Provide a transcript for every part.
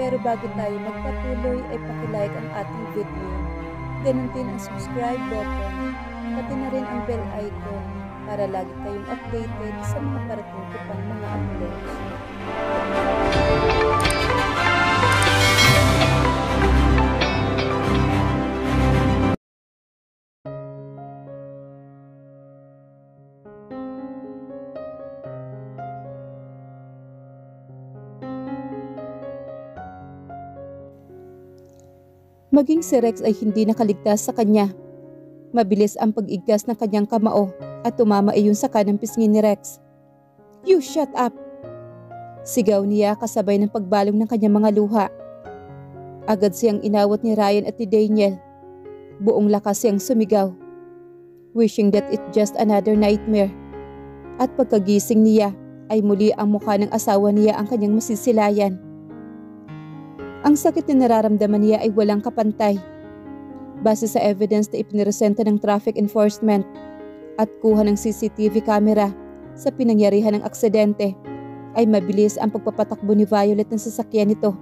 Pero bago tayo magpatuloy ay pakilike ang ating video. Ganun din ang subscribe button, pati na rin ang bell icon para lagi kayong updated sa mga parating ko pang mga uploads. Maging si Rex ay hindi nakaligtas sa kanya. Mabilis ang pag-igkas ng kanyang kamao at tumama iyon sa kanang pisngi ni Rex. "You shut up!" Sigaw niya kasabay ng pagbalong ng kanyang mga luha. Agad siyang inawat ni Ryan at ni Daniel. Buong lakas siyang sumigaw, wishing that it just another nightmare. At pagkagising niya ay muli ang mukha ng asawa niya ang kanyang masisilayan. Ang sakit na nararamdaman niya ay walang kapantay. Base sa evidence na ipiniresenta ng traffic enforcement at kuha ng CCTV camera sa pinangyarihan ng aksidente, ay mabilis ang pagpapatakbo ni Violet ng sasakyan nito.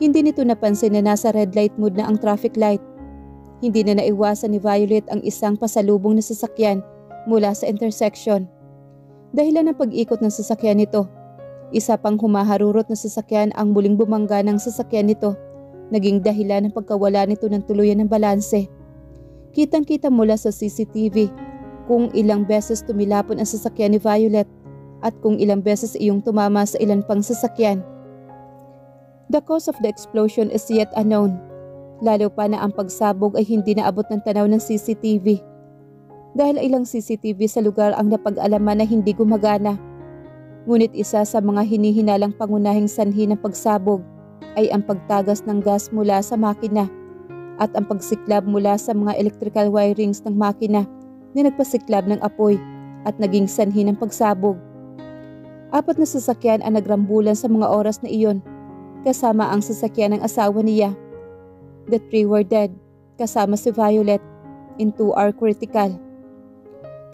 Hindi nito napansin na nasa red light mood na ang traffic light. Hindi na naiwasan ni Violet ang isang pasalubong na sasakyan mula sa intersection. Dahilan ng pag-ikot ng sasakyan nito, isa pang humaharurot na sasakyan ang muling bumangga ng sasakyan nito, naging dahilan ng pagkawala nito ng tuluyan ng balanse. Kitang-kita mula sa CCTV kung ilang beses tumilapon ang sasakyan ni Violet at kung ilang beses iyong tumama sa ilan pang sasakyan. The cause of the explosion is yet unknown, lalo pa na ang pagsabog ay hindi naabot ng tanaw ng CCTV. Dahil ilang CCTV sa lugar ang napag-alaman na hindi gumagana. Ngunit isa sa mga hinihinalang pangunahing sanhi ng pagsabog ay ang pagtagas ng gas mula sa makina at ang pagsiklab mula sa mga electrical wirings ng makina na nagpasiklab ng apoy at naging sanhi ng pagsabog. 4 na sasakyan ang nagrambulan sa mga oras na iyon, kasama ang sasakyan ng asawa niya. The 3 were dead, kasama si Violet, and 2 are critical.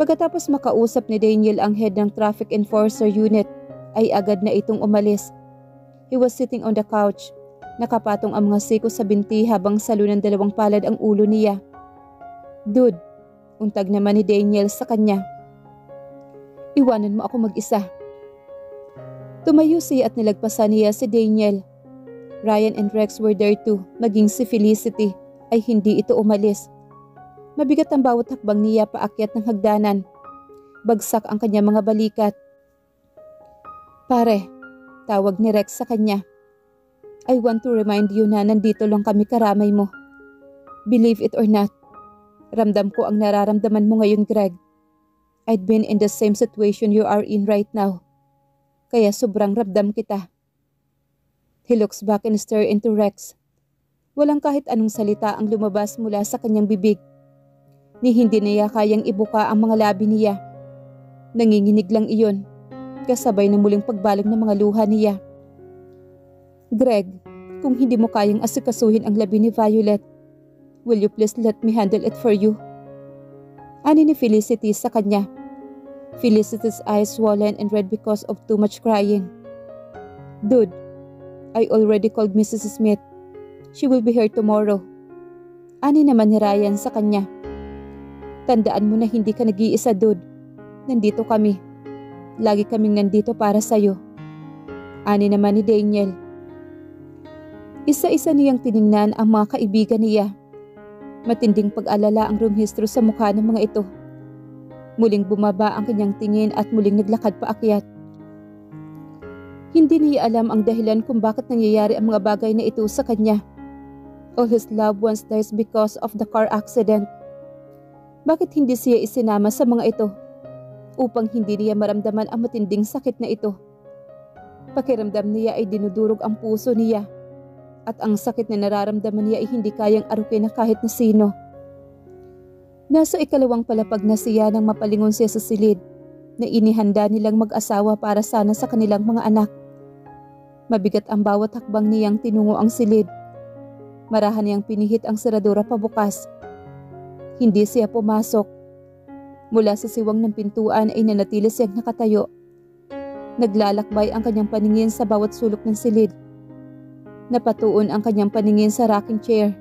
Pagkatapos makausap ni Daniel ang head ng traffic enforcer unit, ay agad na itong umalis. He was sitting on the couch. Nakapatong ang mga siko sa binti habang salo ng 2 palad ang ulo niya. "Dude," untag naman ni Daniel sa kanya. "Iwanan mo ako mag-isa." Tumayo siya at nilagpasan niya si Daniel. Ryan and Rex were there too, maging si Felicity ay hindi ito umalis. Mabigat ang bawat hakbang niya paakyat ng hagdanan. Bagsak ang kanyang mga balikat. "Pare," tawag ni Rex sa kanya. "I want to remind you na nandito lang kami karamay mo. Believe it or not, ramdam ko ang nararamdaman mo ngayon, Greg. I'd been in the same situation you are in right now. Kaya sobrang ramdam kita." He looks back and stares into Rex. Walang kahit anong salita ang lumabas mula sa kanyang bibig. Ni hindi niya kayang ibuka ang mga labi niya. Nanginginig lang iyon, kasabay ng muling pagbalog ng mga luha niya. "Greg, kung hindi mo kayang asikasuhin ang labi ni Violet, will you please let me handle it for you?" Ani ni Felicity sa kanya. Felicity's eyes swollen and red because of too much crying. "Dude, I already called Mrs. Smith. She will be here tomorrow." Ani naman ni Ryan sa kanya. "Tandaan mo na hindi ka nag-iisa, dude. Nandito kami. Lagi kaming nandito para sa'yo." Ani naman ni Daniel. Isa-isa niyang tiningnan ang mga kaibigan niya. Matinding pag-alala ang rumhistro sa mukha ng mga ito. Muling bumaba ang kanyang tingin at muling naglakad paakyat. Hindi niya alam ang dahilan kung bakit nangyayari ang mga bagay na ito sa kanya. All his loved ones dies because of the car accident. Bakit hindi siya isinama sa mga ito upang hindi niya maramdaman ang matinding sakit na ito? Pakiramdam niya ay dinudurog ang puso niya at ang sakit na nararamdaman niya ay hindi kayang arukin na kahit na sino. Nasa 2nd palapag na siya nang mapalingon siya sa silid na inihanda nilang mag-asawa para sana sa kanilang mga anak. Mabigat ang bawat hakbang niyang tinungo ang silid. Marahan niyang pinihit ang seradura pabukas. Hindi siya pumasok. Mula sa siwang ng pintuan ay nanatili siyang nakatayo. Naglalakbay ang kanyang paningin sa bawat sulok ng silid. Napatuon ang kanyang paningin sa rocking chair,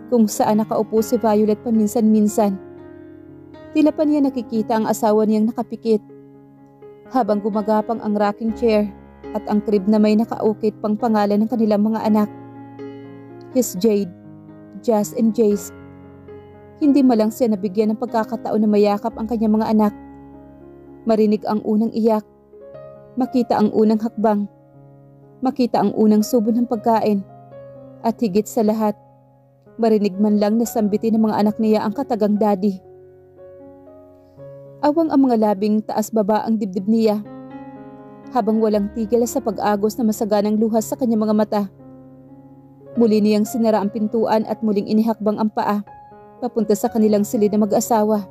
kung saan nakaupo si Violet paminsan-minsan. Tila pa niya nakikita ang asawa niyang nakapikit, habang gumagapang ang rocking chair at ang crib na may nakaukit pang pangalan ng kanilang mga anak. His Jade, Jazz and Jace. Hindi malang siya nabigyan ng pagkakataon na mayakap ang kanyang mga anak. Marinig ang unang iyak, makita ang unang hakbang, makita ang unang subo ng pagkain, at higit sa lahat, marinig man lang na sambitin ng mga anak niya ang katagang daddy. Awang ang mga labing taas-baba ang dibdib niya, habang walang tigil sa pag-agos na masaganang luhas sa kanyang mga mata. Muli niyang sinara ang pintuan at muling inihakbang ang paa, papunta sa kanilang silid na mag-asawa.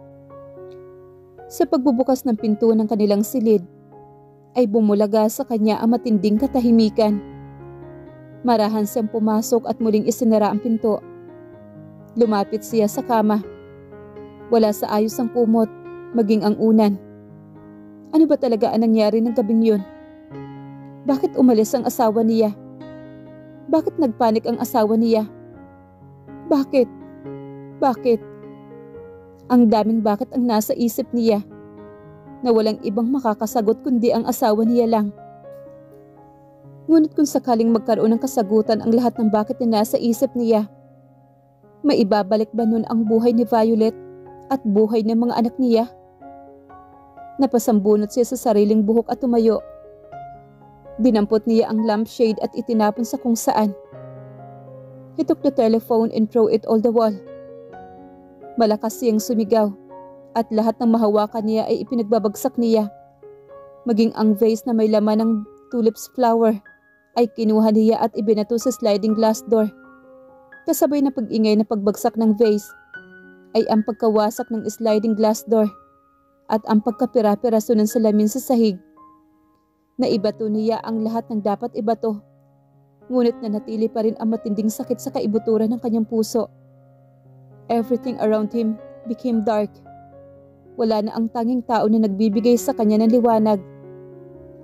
Sa pagbubukas ng pinto ng kanilang silid, ay bumulaga sa kanya ang matinding katahimikan. Marahan siyang pumasok at muling isinara ang pinto. Lumapit siya sa kama. Wala sa ayos ang kumot, maging ang unan. Ano ba talaga ang nangyari ng gabing yun? Bakit umalis ang asawa niya? Bakit nagpanik ang asawa niya? Bakit? Bakit? Ang daming bakit ang nasa isip niya, na walang ibang makakasagot kundi ang asawa niya lang. Ngunit kung sakaling magkaroon ng kasagutan ang lahat ng bakit na nasa isip niya, maibabalik ba nun ang buhay ni Violet at buhay ng mga anak niya? Napasambunot siya sa sariling buhok at tumayo. Dinampot niya ang lampshade at itinapon sa kung saan. He took the telephone and threw it all the wall. Malakas siyang sumigaw, at lahat ng mahawakan niya ay ipinagbabagsak niya. Maging ang vase na may laman ng tulips flower ay kinuha niya at ibinato sa sliding glass door. Kasabay na pag-ingay na pagbagsak ng vase ay ang pagkawasak ng sliding glass door at ang pagkapira-piraso ng salamin sa sahig. Naibato niya ang lahat ng dapat ibato, ngunit nanatili pa rin ang matinding sakit sa kaibuturan ng kanyang puso. Everything around him became dark. Wala na ang tanging tao na nagbibigay sa kanya ng liwanag.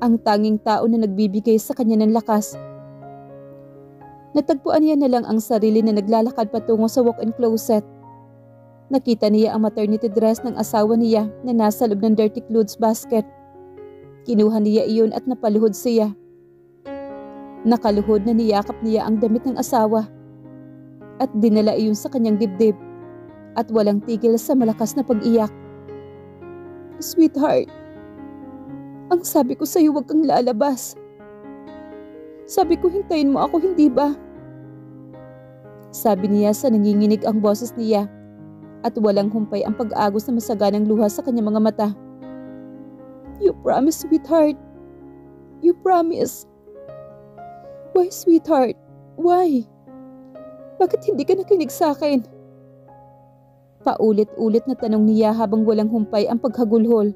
Ang tanging tao na nagbibigay sa kanya ng lakas. Natagpuan niya na lang ang sarili na naglalakad patungo sa walk-in closet. Nakita niya ang maternity dress ng asawa niya na nasa loob ng dirty clothes basket. Kinuha niya iyon at napaluhod siya. Nakaluhod na niyakap niya ang damit ng asawa. At dinala iyon sa kanyang dibdib. At walang tigil sa malakas na pag-iyak. Sweetheart, ang sabi ko sa'yo huwag kang lalabas. Sabi ko hintayin mo ako, hindi ba? Sabi niya sa nanginginig ang boses niya at walang humpay ang pag-agos na masaganang luha sa kanyang mga mata. You promise, sweetheart. You promise. Why, sweetheart? Why? Bakit hindi ka nakinig sa akin? Paulit-ulit na tanong niya habang walang humpay ang paghagulhol.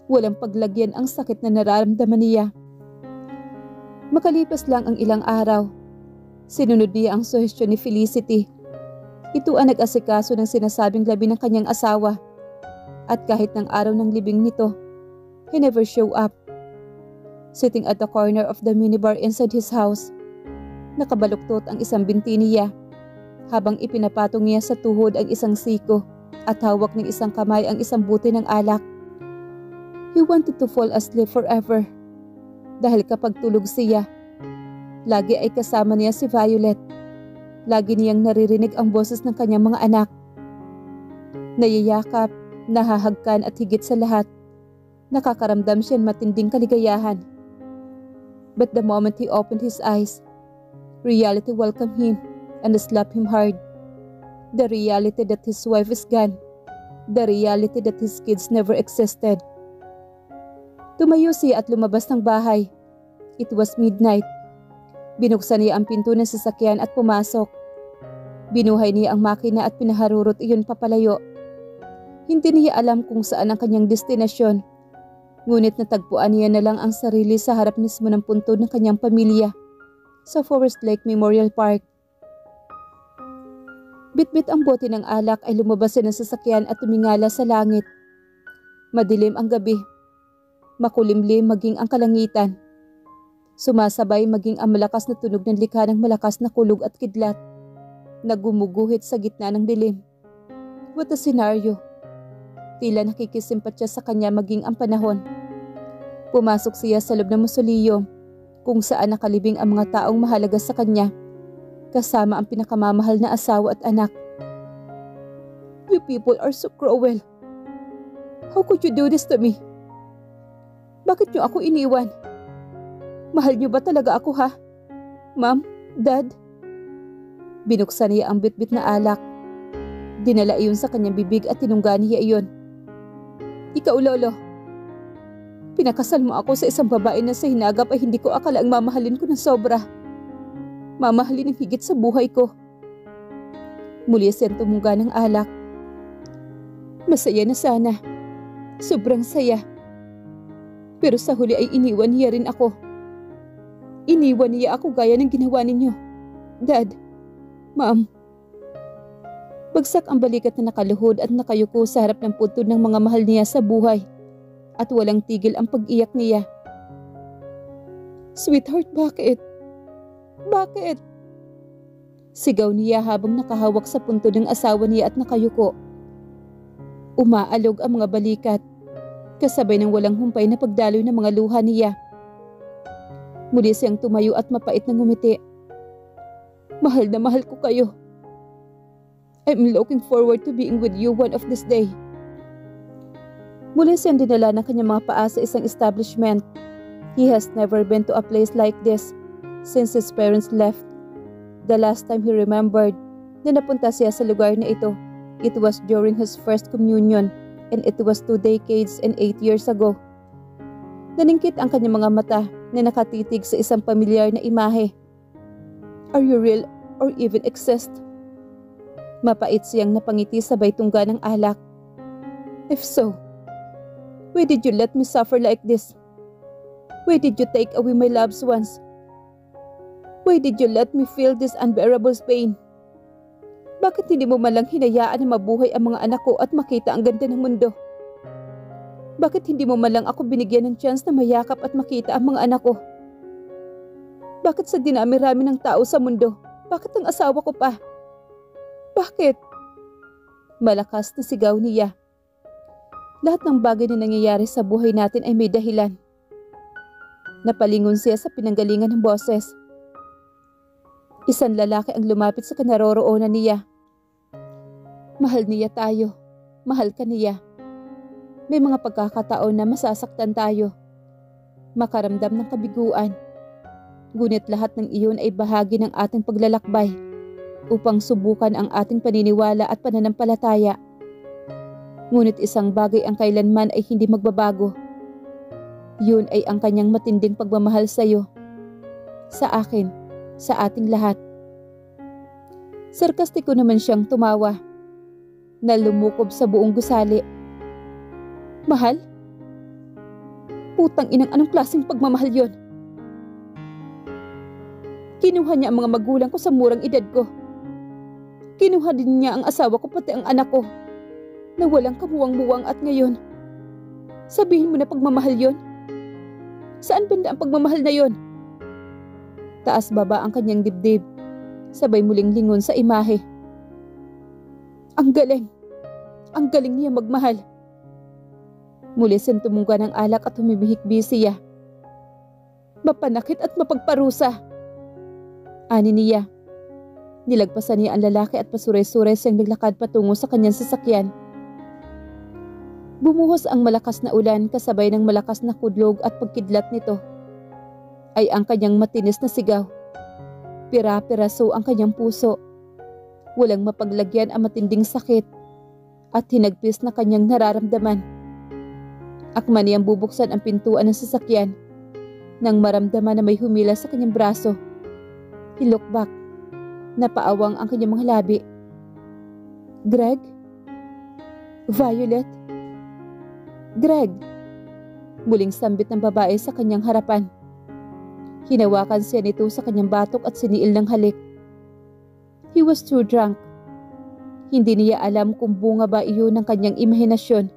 Walang paglagyan ang sakit na nararamdaman niya. Makalipas lang ang ilang araw, sinunod niya ang suhestyon ni Felicity. Ito ang nag-asikaso ng sinasabing labi ng kanyang asawa. At kahit ng araw ng libing nito, he never show up. Sitting at the corner of the minibar inside his house, nakabaluktot ang isang binti niya. Habang ipinapatong niya sa tuhod ang isang siko at hawak ng isang kamay ang isang buti ng alak. He wanted to fall asleep forever. Dahil kapag tulog siya, lagi ay kasama niya si Violet. Lagi niyang naririnig ang boses ng kanyang mga anak. Nayayakap, nahahagkan at higit sa lahat, nakakaramdam siya ng matinding kaligayahan. But the moment he opened his eyes, reality welcomed him and slapped him hard. The reality that his wife is gone. The reality that his kids never existed. Tumayo siya at lumabas ng bahay. It was midnight. Binuksan niya ang pinto ng sasakyan at pumasok. Binuhay niya ang makina at pinaharurot iyon papalayo. Hindi niya alam kung saan ang kanyang destinasyon. Ngunit natagpuan niya na lang ang sarili sa harap mismo ng puntod ng kanyang pamilya sa Forest Lake Memorial Park. Bitbit ang bote ng alak ay lumabas ng sasakyan at tumingala sa langit. Madilim ang gabi. Makulimlim maging ang kalangitan. Sumasabay maging ang malakas na tunog ng likha ng malakas na kulog at kidlat na gumuguhit sa gitna ng dilim. What a scenario! Tila nakikisimpatya sa kanya maging ang panahon. Pumasok siya sa loob ng mausoleum kung saan nakalibing ang mga taong mahalaga sa kanya, kasama ang pinakamamahal na asawa at anak. You people are so cruel. How could you do this to me? Bakit niyo ako iniwan? Mahal niyo ba talaga ako, ha? Ma'am? Dad? Binuksan niya ang bitbit na alak. Dinala iyon sa kanyang bibig at tinungga niya iyon. Ikaw, Lolo. Pinakasal mo ako sa isang babae na sa hinagap ay hindi ko akalaang mamahalin ko ng sobra. Mamahalin ng higit sa buhay ko. Muli siyang tumungga ng alak. Masaya na sana. Sobrang saya. Pero sa huli ay iniwan niya rin ako. Iniwan niya ako gaya ng ginawa ninyo. Dad, Ma'am. Bagsak ang balikat na nakaluhod at nakayuko sa harap ng puntod ng mga mahal niya sa buhay. At walang tigil ang pag-iyak niya. Sweetheart, bakit? Bakit? Sigaw niya habang nakahawak sa puntod ng asawa niya at nakayuko. Umaalog ang mga balikat, kasabay ng walang humpay na pagdaloy ng mga luha niya. Muli siyang tumayo at mapait na ngumiti. Mahal na mahal ko kayo. I'm looking forward to being with you one of this day. Muli siyang dinala ng kanyang mga paa sa isang establishment. He has never been to a place like this since his parents left. The last time he remembered na napunta siya sa lugar na ito, it was during his first communion, and it was 2 decades and 8 years ago. Naningkit ang kanyang mga mata na nakatitig sa isang pamilyar na imahe. Are you real or even exist? Mapait siyang napangiti sabay tungga ng alak. If so, why did you let me suffer like this? Why did you take away my loved ones? Why did you let me feel this unbearable pain? Bakit hindi mo malang hinayaan na mabuhay ang mga anak ko at makita ang ganda ng mundo? Bakit hindi mo malang ako binigyan ng chance na mayakap at makita ang mga anak ko? Bakit sa dinami-rami ng tao sa mundo, bakit ang asawa ko pa? Bakit? Malakas na sigaw niya. Lahat ng bagay na nangyayari sa buhay natin ay may dahilan. Napalingon siya sa pinanggalingan ng boses. Isang lalaki ang lumapit sa kanaroroonan niya. Mahal niya tayo. Mahal ka niya. May mga pagkakataon na masasaktan tayo. Makaramdam ng kabiguan. Ngunit lahat ng iyon ay bahagi ng ating paglalakbay upang subukan ang ating paniniwala at pananampalataya. Ngunit isang bagay ang kailanman ay hindi magbabago. Yun ay ang kanyang matinding pagmamahal sa iyo, sa akin, sa ating lahat. Sarkastiko naman siyang tumawa, na lumukob sa buong gusali. Mahal? Putang inang anong klaseng pagmamahal yon? Kinuha niya ang mga magulang ko sa murang edad ko. Kinuha din niya ang asawa ko pati ang anak ko, na walang kamuwang-muwang at ngayon. Sabihin mo na pagmamahal yon? Saan banda ang pagmamahal na yon? Taas baba ang kanyang dibdib, sabay muling lingon sa imahe. Ang galing! Ang galing niya magmahal. Muli siyang tumungga ng alak at humimihikbi siya. Mapanakit at mapagparusa. Ani niya. Nilagpasan niya ang lalaki at pasuray-suray siyang naglakad patungo sa kanyang sasakyan. Bumuhos ang malakas na ulan kasabay ng malakas na kudlog at pagkidlat nito. Ay ang kanyang matinis na sigaw. Pira-piraso ang kanyang puso. Walang mapaglagyan ang matinding sakit at hinagpis na kanyang nararamdaman. Akman niyang bubuksan ang pintuan ng sasakyan nang maramdaman na may humila sa kanyang braso. He looked back. Napaawang ang kanyang mga labi. Greg? Violet? Greg! Muling sambit ng babae sa kanyang harapan. Hinawakan siya nito sa kanyang batok at siniil ng halik. He was too drunk. Hindi niya alam kung bunga ba iyon ng kanyang imahinasyon.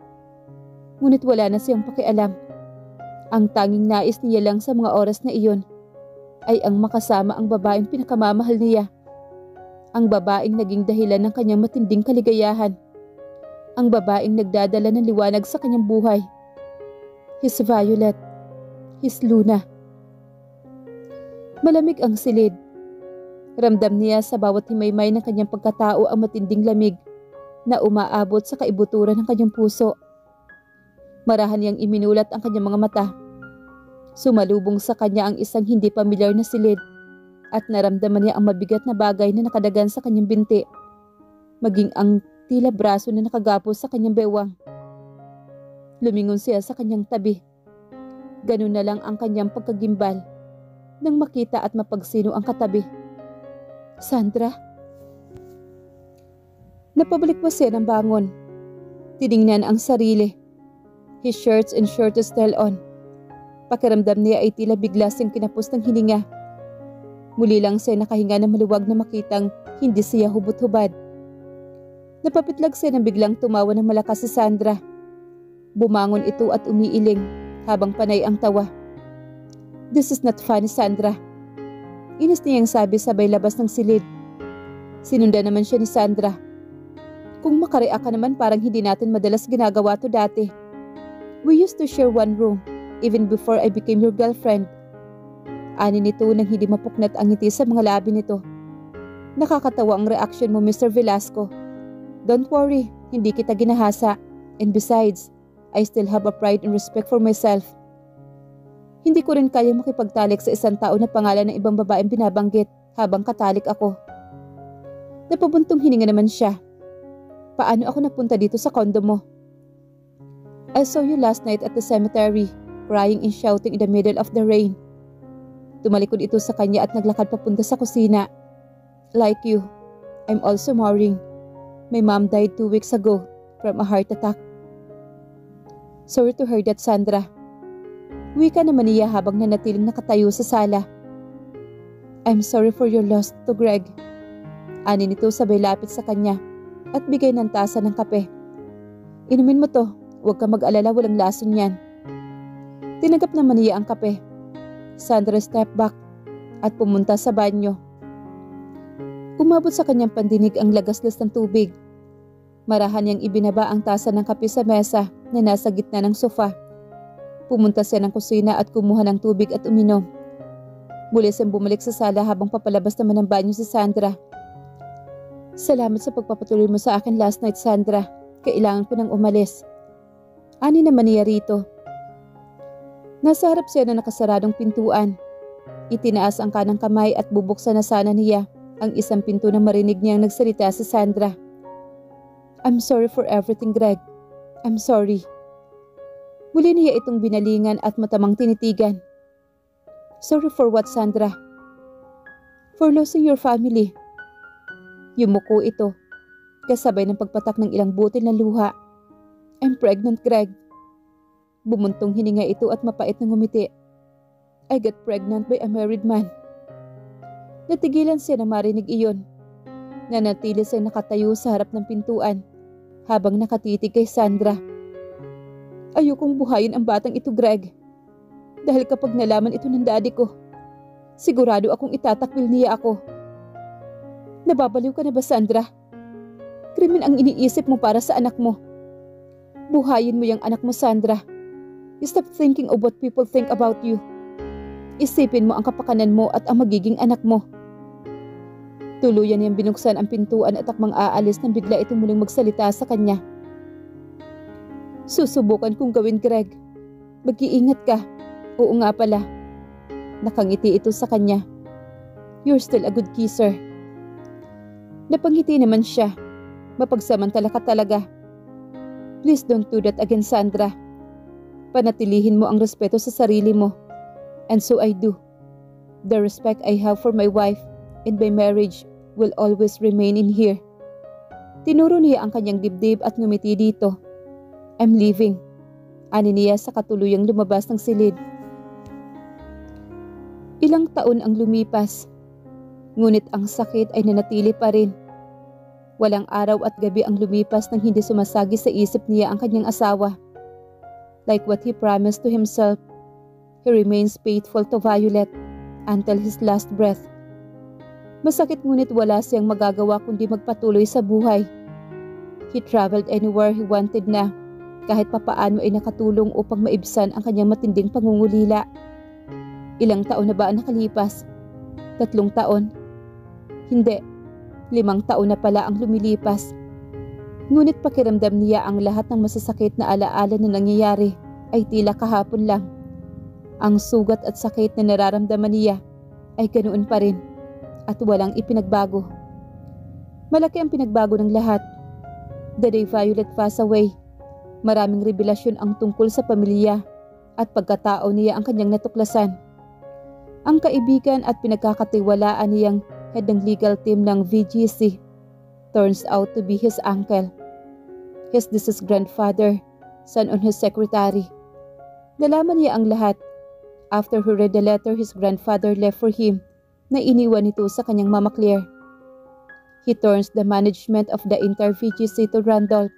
Ngunit wala na siyang pakialam. Ang tanging nais niya lang sa mga oras na iyon ay ang makasama ang babaeng pinakamamahal niya. Ang babaeng naging dahilan ng kanyang matinding kaligayahan. Ang babaeng nagdadala ng liwanag sa kanyang buhay. His Violet. His Luna. Malamig ang silid. Ramdam niya sa bawat himaymay ng kanyang pagkatao ang matinding lamig na umaabot sa kaibuturan ng kanyang puso. Marahan niyang iminulat ang kanyang mga mata. Sumalubong sa kanya ang isang hindi pamilyar na silid at naramdaman niya ang mabigat na bagay na nakadagan sa kanyang binti, maging ang tila braso na nakagapos sa kanyang bewang. Lumingon siya sa kanyang tabi. Ganun na lang ang kanyang pagkagimbal nang makita at mapagsino ang katabi. Sandra? Napabalik pa siya ng bangon. Tiningnan ang sarili. His shirts and shirt is still on. Pakiramdam niya ay tila bigla siyang kinapos ng hininga. Muli lang siya nakahinga na maluwag na makitang hindi siya hubot-hubad. Napapitlag siya nang biglang tumawa ng malakas si Sandra. Bumangon ito at umiiling habang panay ang tawa. This is not funny, Sandra. Inis niyang sabi sabay labas ng silid. Sinundan naman siya ni Sandra. Kung makareact ka naman parang hindi natin madalas ginagawa to dati. We used to share one room even before I became your girlfriend. Ani nito nang hindi mapuknat ang ngiti sa mga labi nito. Nakakatawa ang reaction mo, Mr. Velasco. Don't worry, hindi kita ginahasa. And besides, I still have a pride and respect for myself. Hindi ko rin kayang makipagtalik sa isang tao na pangalan ng ibang babaeng binabanggit habang katalik ako. Napabuntong hininga naman siya. Paano ako napunta dito sa kondo mo? I saw you last night at the cemetery, crying and shouting in the middle of the rain. Tumalikod ito sa kanya at naglakad papunta sa kusina. Like you, I'm also mourning. My mom died 2 weeks ago from a heart attack. Sorry to hear that, Sandra. Wika naman niya habang nanatiling nakatayo sa sala. I'm sorry for your loss to Greg. Ani nito sabay lapit sa kanya at bigay ng tasa ng kape. Inumin mo to, huwag ka mag-alala, walang lason yan. Tinanggap naman niya ang kape. Sandra stepped back at pumunta sa banyo. Umabot sa kanyang pandinig ang lagaslas ng tubig. Marahan niyang ibinaba ang tasa ng kape sa mesa na nasa gitna ng sofa. Pumunta siya ng kusina at kumuha ng tubig at uminom. Muli siyang bumalik sa sala habang papalabas naman ng banyo si Sandra. Salamat sa pagpapatuloy mo sa akin last night, Sandra. Kailangan ko nang umalis. Ani naman niya rito. Nasa harap siya na nakasaradong pintuan. Itinaas ang kanang kamay at bubuksan na sana niya ang isang pinto na marinig niyang nagsalita si Sandra. I'm sorry for everything, Greg. I'm sorry. Muli niya itong binalingan at matamang tinitigan. Sorry for what, Sandra? For losing your family. Yumuko ito, kasabay ng pagpatak ng ilang butil na luha. I'm pregnant, Greg. Bumuntong hininga ito at mapait na ngumiti. I got pregnant by a married man. Natigilan siya na marinig iyon. Nanatili siya nakatayo sa harap ng pintuan habang nakatitig kay Sandra. Ayokong buhayin ang batang ito, Greg. Dahil kapag nalaman ito ng daddy ko, sigurado akong itatakwil niya ako. Nababaliw ka na ba, Sandra? Krimen ang iniisip mo para sa anak mo. Buhayin mo yung anak mo, Sandra. Stop thinking of what people think about you. Isipin mo ang kapakanan mo at ang magiging anak mo. Tuluyan niyang binuksan ang pintuan at akmang aalis nang bigla itong muling magsalita sa kanya. Susubukan kong gawin, Greg. Mag-iingat ka. Oo nga pala. Nakangiti ito sa kanya. You're still a good kisser. Napangiti naman siya. Mapagsamantala ka talaga. Please don't do that again, Sandra. Panatilihin mo ang respeto sa sarili mo. And so I do. The respect I have for my wife and my marriage will always remain in here. Tinuro niya ang kanyang dibdib at ngumiti dito. I'm leaving. Ani niya sa katuluyang lumabas ng silid. Ilang taon ang lumipas. Ngunit ang sakit ay nanatili pa rin. Walang araw at gabi ang lumipas nang hindi sumasagi sa isip niya ang kanyang asawa. Like what he promised to himself, he remains faithful to Violet until his last breath. Masakit ngunit wala siyang magagawa kundi magpatuloy sa buhay. He traveled anywhere he wanted na, kahit papaano ay nakatulong upang maibsan ang kanyang matinding pangungulila. Ilang taon na ba ang nakalipas? 3 taon? Hindi, 5 taon na pala ang lumilipas. Ngunit pakiramdam niya ang lahat ng masasakit na alaala na nangyayari ay tila kahapon lang. Ang sugat at sakit na nararamdaman niya ay ganoon pa rin at walang ipinagbago. Malaki ang pinagbago ng lahat. The day Violet passed away, maraming revelasyon ang tungkol sa pamilya at pagkatao niya ang kanyang natuklasan. Ang kaibigan at pinagkakatiwalaan niyang head ng legal team ng VGC turns out to be his uncle, his deceased grandfather, son on his secretary. Nalaman niya ang lahat after he read the letter his grandfather left for him na iniwan nito sa kanyang mama Claire. He turns the management of the entire VGC to Randolph.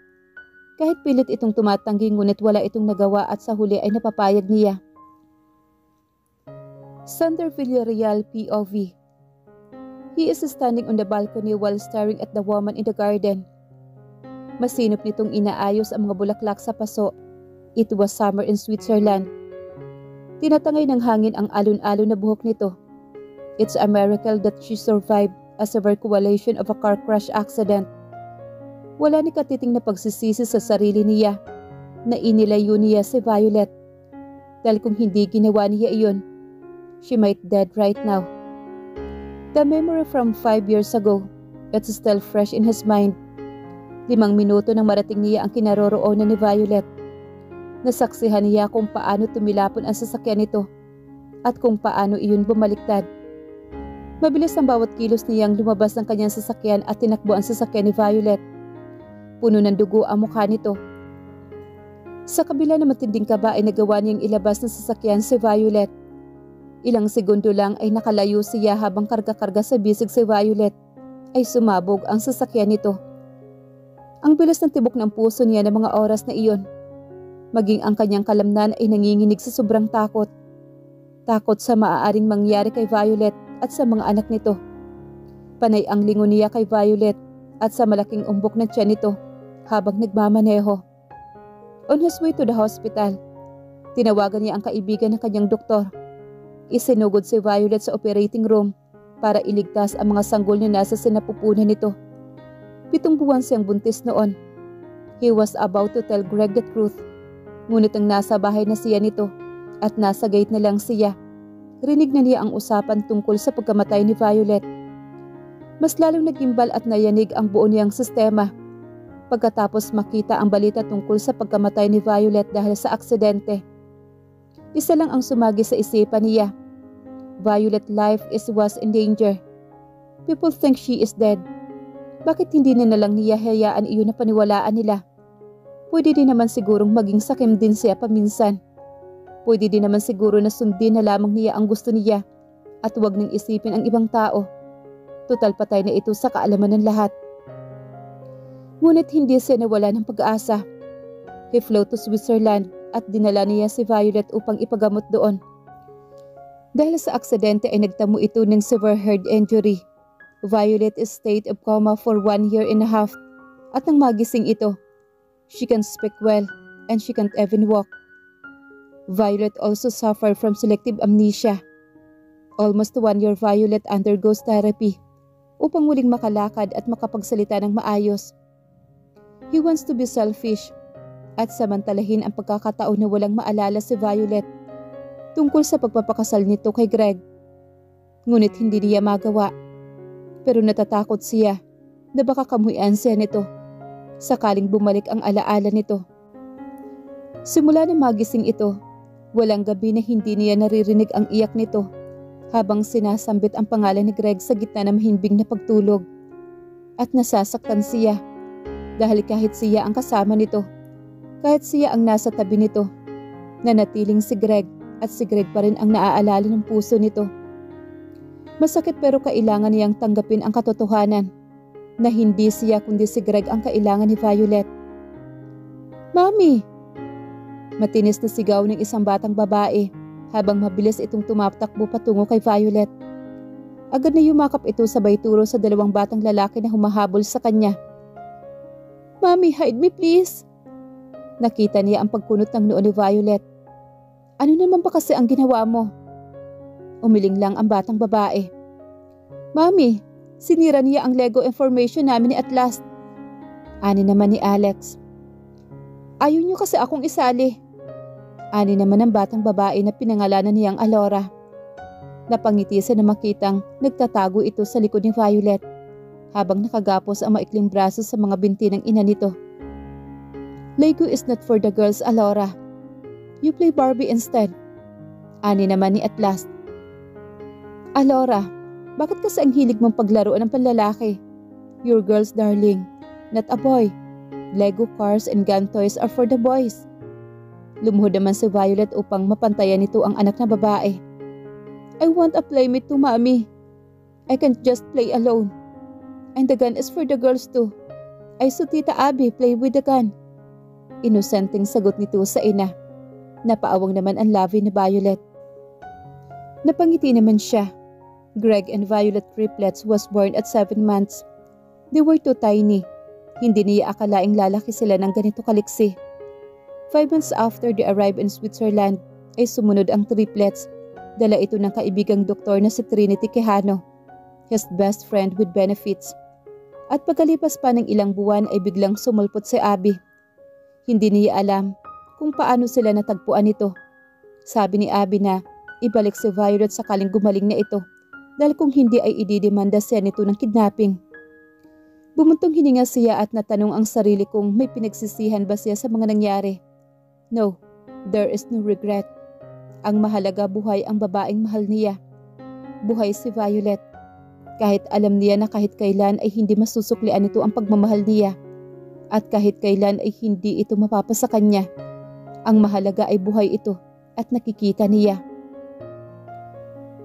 Kahit pilit itong tumatanggi ngunit wala itong nagawa at sa huli ay napapayag niya. Sander Villarreal POV. He is standing on the balcony while staring at the woman in the garden. Masinop nitong inaayos ang mga bulaklak sa paso. It was summer in Switzerland. Tinatangay ng hangin ang alon-alon na buhok nito. It's a miracle that she survived a severe coalition of a car crash accident. Wala ni katiting na pagsisisi sa sarili niya na inilayo niya si Violet. Dahil kung hindi ginawa niya iyon, she might dead right now. The memory from 5 years ago, it's still fresh in his mind. 5 minuto nang marating niya ang kinaroroonan ni Violet. Nasaksihan niya kung paano tumilapon ang sasakyan nito at kung paano iyon bumaliktad. Mabilis ang bawat kilos niyang lumabas ng kanyang sasakyan at tinakbo ang sasakyan ni Violet. Puno ng dugo ang mukha nito. Sa kabila ng matinding kaba ay nagawa niyang ilabas ng sasakyan si Violet. Ilang segundo lang ay nakalayo siya habang karga-karga sa bisig si Violet ay sumabog ang sasakyan nito. Ang bilis ng tibok ng puso niya ng mga oras na iyon. Maging ang kanyang kalamnan ay nanginginig sa sobrang takot. Takot sa maaaring mangyari kay Violet at sa mga anak nito. Panay ang lingon niya kay Violet at sa malaking umbok ng tiyan nito habang nagmamaneho. On his way to the hospital, tinawagan niya ang kaibigan ng kanyang doktor. Isinugod si Violet sa operating room para iligtas ang mga sanggol na nasa sinapupunan nito. 7 buwan siyang buntis noon. He was about to tell Greg the truth. Ngunit ang nasa bahay na siya nito at nasa gate na lang siya, rinig na niya ang usapan tungkol sa pagkamatay ni Violet. Mas lalong nagimbal at nayanig ang buo niyang sistema pagkatapos makita ang balita tungkol sa pagkamatay ni Violet dahil sa aksidente. Isa lang ang sumagi sa isipan niya. Violet's life was in danger. People think she is dead. Bakit hindi na lang niya hayaan iyon na paniwalaan nila? Pwede din naman sigurong maging sakim din siya paminsan. Pwede din naman siguro na sundin na lamang niya ang gusto niya at huwag nang isipin ang ibang tao. Total patay na ito sa kaalaman ng lahat. Ngunit hindi siya nawala ng pag-asa. He flew to Switzerland at dinala niya si Violet upang ipagamot doon. Dahil sa aksidente ay nagtamo ito ng severe head injury. Violet is state of coma for 1.5 years at nang magising ito, she can speak well and she can't even walk. Violet also suffered from selective amnesia. Almost 1 year Violet undergoes therapy upang muling makalakad at makapagsalita ng maayos. He wants to be selfish at samantalahin ang pagkakataon na walang maalala si Violet tungkol sa pagpapakasal nito kay Greg. Ngunit hindi niya magawa. Pero natatakot siya na baka kamuhian siya nito sakaling bumalik ang alaala nito. Simula na magising ito, walang gabi na hindi niya naririnig ang iyak nito habang sinasambit ang pangalan ni Greg sa gitna ng mahimbing na pagtulog. At nasasaktan siya dahil kahit siya ang kasama nito, kahit siya ang nasa tabi nito, nanatiling si Greg at si Greg pa rin ang naaalala ng puso nito. Masakit pero kailangan niyang tanggapin ang katotohanan na hindi siya kundi si Greg ang kailangan ni Violet. "Mami!" Matinis na sigaw ng isang batang babae habang mabilis itong tumatakbo patungo kay Violet. Agad na yumakap ito sabay turo sa dalawang batang lalaki na humahabol sa kanya. "Mommy, hide me please." Nakita niya ang pagkunot ng noo ni Violet. "Ano naman ba kasi ang ginawa mo?" Umiling lang ang batang babae. "Mommy, sinira niya ang Lego information namin ni Atlas." Ani naman ni Alex. "Ayaw niyo kasi akong isali." Ani naman ng batang babae na pinangalanan niyang Alora. Napangiti siya na makitang nagtatago ito sa likod ni Violet habang nakagapos ang maikling braso sa mga binti ng ina nito. "Lego is not for the girls, Alora. You play Barbie instead." Ani naman ni Atlas. "Alora, bakit kasi ang hilig mong paglaruan ng panlalaki? You're girls, darling, not a boy. Lego cars and gun toys are for the boys." Lumuhod naman si Violet upang mapantayan nito ang anak na babae. "I want a playmate too, Mommy. I can't just play alone. And the gun is for the girls too. I saw Tita Abby play with the gun." Inosenteng sagot nito sa ina. Napaawang naman ang labi ni Violet. Napangiti naman siya. Greg and Violet triplets was born at 7 months. They were too tiny. Hindi niya akalaing lalaki sila ng ganito kaliksi. 5 months after they arrived in Switzerland ay sumunod ang triplets. Dala ito ng kaibigang doktor na si Trinity Quijano, his best friend with benefits. At pagkalipas pa ng ilang buwan ay biglang sumulpot si Abby. Hindi niya alam kung paano sila natagpuan ito. Sabi ni Abby na ibalik si Violet sakaling gumaling na ito dahil kung hindi ay ididemanda siya nito ng kidnapping. Bumuntong hininga siya at natanong ang sarili kung may pinagsisihan ba siya sa mga nangyari. No, there is no regret. Ang mahalaga buhay ang babaeng mahal niya. Buhay si Violet. Kahit alam niya na kahit kailan ay hindi masusuklian ito ang pagmamahal niya. At kahit kailan ay hindi ito mapapasa kanya. Ang mahalaga ay buhay ito at nakikita niya.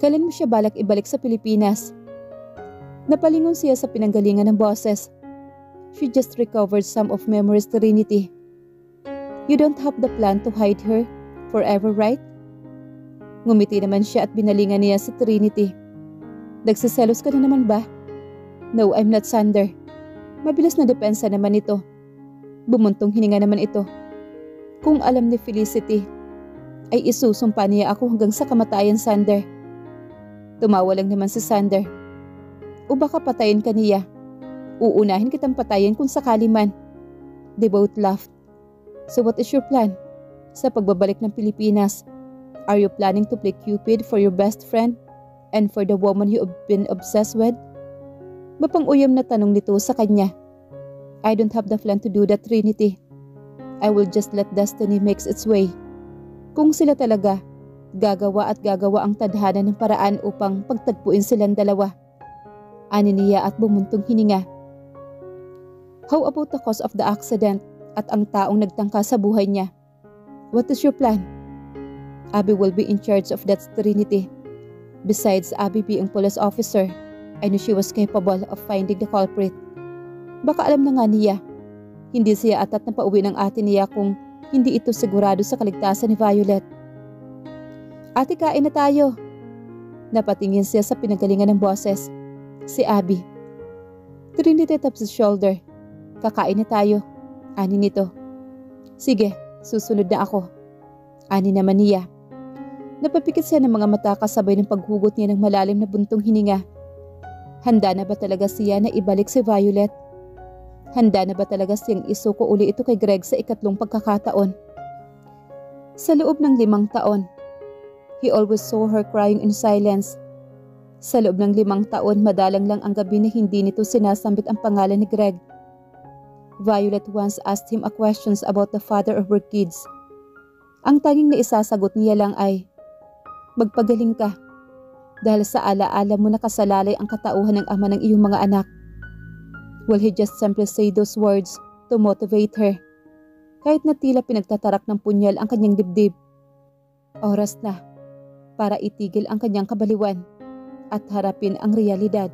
Kailan mo siya balak ibalik sa Pilipinas? Napalingon siya sa pinanggalingan ng boses. She just recovered some of memories, Trinity. You don't have the plan to hide her forever, right? Ngumiti naman siya at binalingan niya si Trinity. Nagsiselos ka na naman ba? No, I'm not, Sander. Mabilis na depensa naman ito. Bumuntong hininga naman ito. Kung alam ni Felicity, ay isusumpa niya ako hanggang sa kamatayan, Sander. Tumawa lang naman si Sander. O baka patayin ka niya. Uunahin kitang patayin kung sakali man. They both laughed. So what is your plan? Sa pagbabalik ng Pilipinas, are you planning to play Cupid for your best friend and for the woman you've been obsessed with? Mapang-uyam na tanong nito sa kanya. I don't have the plan to do that, Trinity. I will just let destiny makes its way. Kung sila talaga, gagawa at gagawa ang tadhana ng paraan upang pagtagpuin silang dalawa. Ani niya at bumuntong hininga. How about the cause of the accident at ang taong nagtangka sa buhay niya? What is your plan? Abby will be in charge of that, Trinity. Besides Abby being police officer, I knew she was capable of finding the culprit. Baka alam na nga niya. Hindi siya atat na pauwi ng ate niya kung hindi ito sigurado sa kaligtasan ni Violet. Ate, kain na tayo. Napatingin siya sa pinagalingan ng boses. Si Abby. Trinity taps his shoulder. Kakain na tayo. Ani nito. Sige, susunod na ako. Ani naman niya. Napapikit siya ng mga mata kasabay ng paghugot niya ng malalim na buntong hininga. Handa na ba talaga siya na ibalik si Violet? Handa na ba talaga siyang isuko uli ito kay Greg sa ikatlong pagkakataon? Sa loob ng 5 taon, he always saw her crying in silence. Sa loob ng 5 taon, madalang lang ang gabi na hindi nito sinasambit ang pangalan ni Greg. Violet once asked him a questions about the father of her kids. Ang tanging na isasagot niya lang ay, magpagaling ka, dahil sa alaala mo nakasalalay ang katauhan ng ama ng iyong mga anak. Will he just simply say those words to motivate her? Kahit na tila pinagtatarak ng punyal ang kanyang dibdib. Oras na para itigil ang kanyang kabaliwan at harapin ang realidad.